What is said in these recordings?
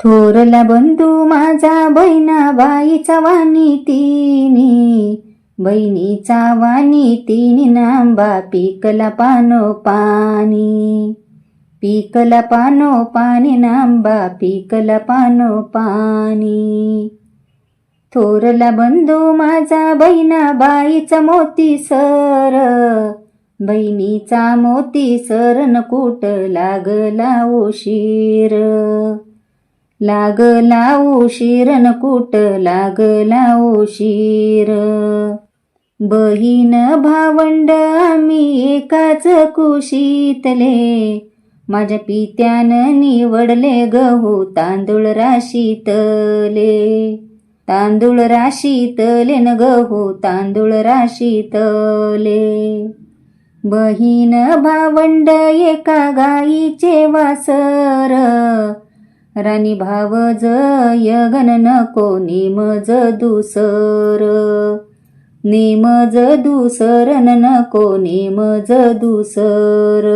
थोरला बंधू माझा बहिणाबाईचा वाणी तिनी, बहिणीचा वाणी तिनी नांबा पिकला पानो पाणी, पिकला पानो पाणी नांबा पिकला पानो पाणी. थोरला बंधू माझा बहिणाबाईचा मोती सर, बहिणीचा मोती सर न कुट लागला उशीर, लागला उशीर न कुट लागला उशीर. बहीण भावंड आम्ही एकाच कुशीतले, माझ्या पित्यानं निवडले गहू तांदूळ राशीतले, तांदूळ राशीतले न गहू तांदूळ राशीतले. बहीण भावंड एका गाईचे वासर, राणी भावज यगन नको निमज दुसर, निमज दुसर नको निमज दुसर.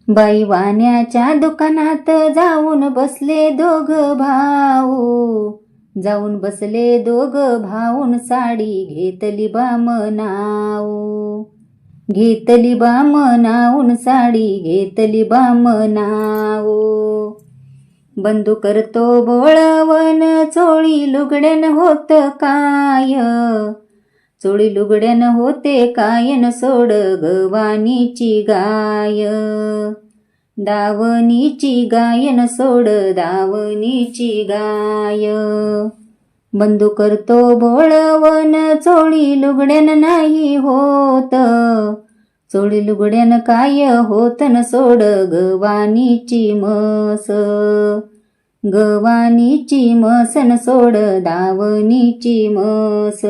बाई वाण्याच्या दुकानात जाऊन बसले दोघ भाऊ, जाऊन बसले दोघ भाऊन साडी घेतली बामणाऊ, घेतली बामणाऊन साडी घेतली बामणाऊ. बंधू करतो बोळवण चोळी लुगड्यान होत काय, चोळी लुगड्यान होते कायन सोड गवानीची गाय, दावणीची गायन सोड दावणीची गाय. बंधू करतो बोळवण चोळी लुगड्यान नाही होत, चोळी लुगड्यान काय होत न सोड गवानीची मस, गवानीची मस न सोड दावणीची मस.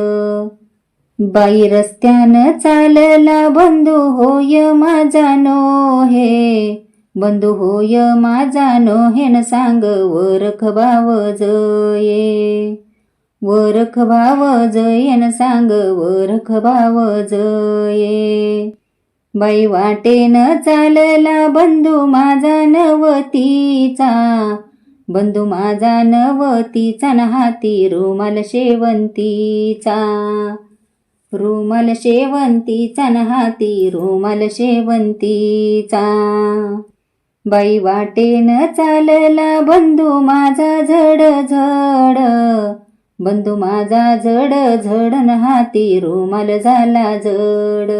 बाई रस्त्यान चालला बंधू होय माझा नोहे, बंधू होय माझा नोहेन सांग वरख भाव जये, वरख भाव जयन सांग वरख भाव जये. बाई वाटेन चालला बंधू माझा नवतीचा, बंधू माझा नवतीचा न हाती रुमाल शेवंतीचा, रुमाल शेवंतीचा न हाती रुमाल शेवंतीचा. बाई वाटेन चालला बंधू माझा झड झड, बंधू माझा झड झड न हाती रुमाल झाला जड,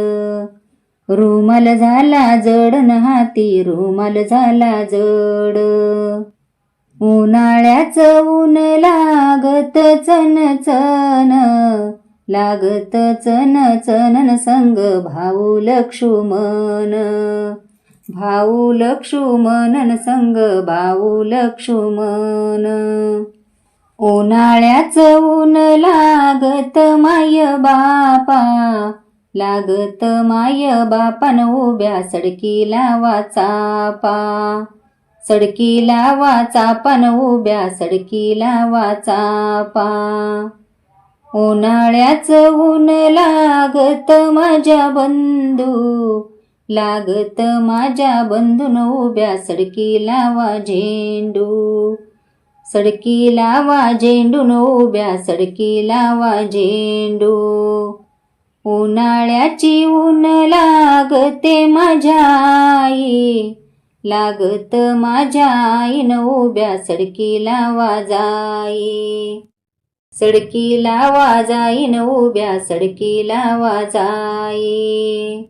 रुमाल झाला जड न हाती रुमाल झाला जड. उन्हाळ्याच ऊन लागत चन चन, लागत चन चन संग भाऊ लक्ष्मण, भाऊ लक्ष्मण संग भाऊ लक्ष्मण. उन्हाळ्याच ऊन लागत माय बापा, लागत माय बापान उभ्या सडकीला वाचापा, सडकीला वाचापान उभ्या सडकीला वाचापा. उन्हाळ्याच ऊन लागत माझ्या बंधू, लागत माझ्या बंधून उभ्या सडकीला वा झेंडू, सडकीला वा झेंडून उभ्या सडकीला वा झेंडू. उन्हाळ्याची ऊन लागते माझ्या आई, लागत माझ्या आईन उभ्या सडकीला वाजाई, सडकीला वाजाईन उभ्या सडकीला वाजाई.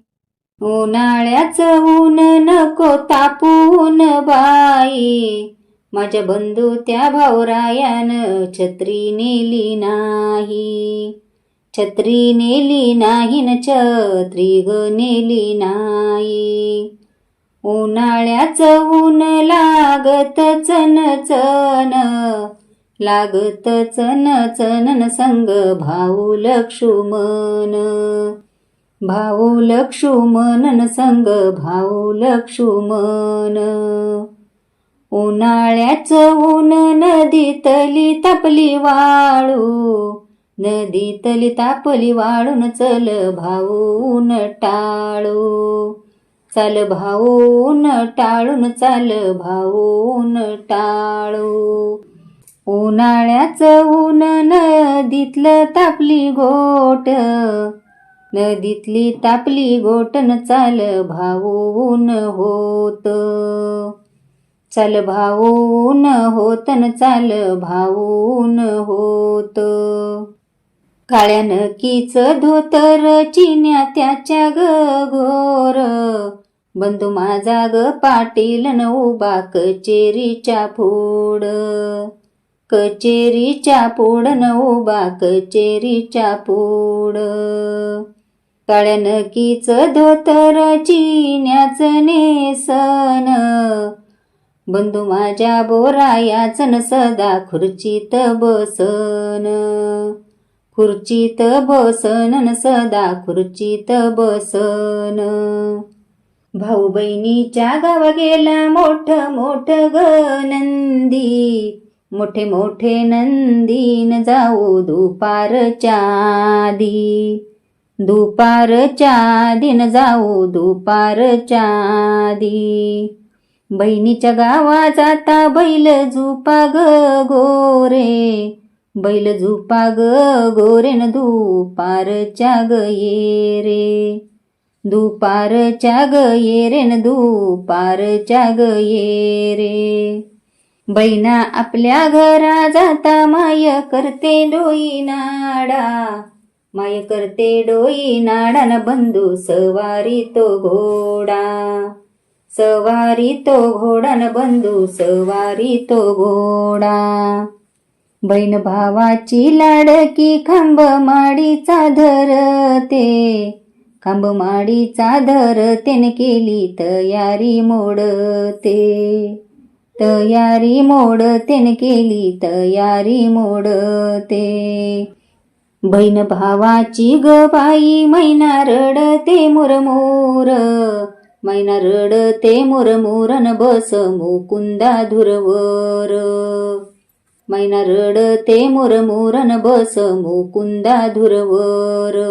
उन्हाळ्याच ऊन नको तापून बाई, माझ्या बंधू त्या भाऊरायान छत्री नेली नाही, छत्री नेली नाही न छत्री ग नेली नाही. उन्हाळ्याच ऊन लागत चन चन, लागत चन चन संग भाऊ लक्ष्मण, भाऊ लक्ष्मण संग भाऊ लक्ष्मण. उन्हाळ्याच ऊन नदीतली तापली वाळू, नदीतली तापली वाळून चल भाऊ ऊन टाळू, चाल भाऊन टाळून चाल भाऊन टाळू. उन्हाळ्याचं ऊन नदीतलं तापली गोट, नदीतली तापली गोटन चाल भाऊन होत. चाल भाऊन होतन चाल भाऊन होत. काळ्या नकीच धोतर चिन्या त्याच्या गोर, बंधू माझा ग पाटील न उभा कचेरीच्या पुढ, कचेरीच्या पुढ न उभा कचेरीच्या पुढ. काळ्या नकीच धोतर चिन्याच नेसन, बंधू माझ्या बोरायाच न सदा खुर्चीत बसन, खुर्चीत बसन न सदा खुर्चीत बसन. भाऊ बहिणीच्या गावा गेला मोठ मोठ ग नंदी, मोठे मोठे नंदीन जाऊ दुपारच्या आधी, दुपारच्या आधीन जाऊ दुपारच्या आधी. बहिणीच्या गावा जाता बैल झुपा ग गोरे, बैल झुपा ग गोरेन दुपारच्या ग ये रे, दुपारच्या ग ये रेन दुपारच्या ग ये रे. बहिणा आपल्या घरा जाता माय करते डोई नाडा, माय करते डोई नाडा न बंधू सवारी तो घोडा, सवारी तो घोडा न बंधू सवारी तो घोडा. बहीण भावाची लाडकी खांब माडीचा धरते, खांब माडीचा धरतेन केली तयारी मोडते, तयारी मोडतेन केली तयारी मोडते. बहीण भावाची ग बाई मैना रडते मुरमुर, मैना रडते मुरमुरन बस मुकुंदा धुरवर, मैना रडते मुरमुरन बस मुकुंदा धुरवर.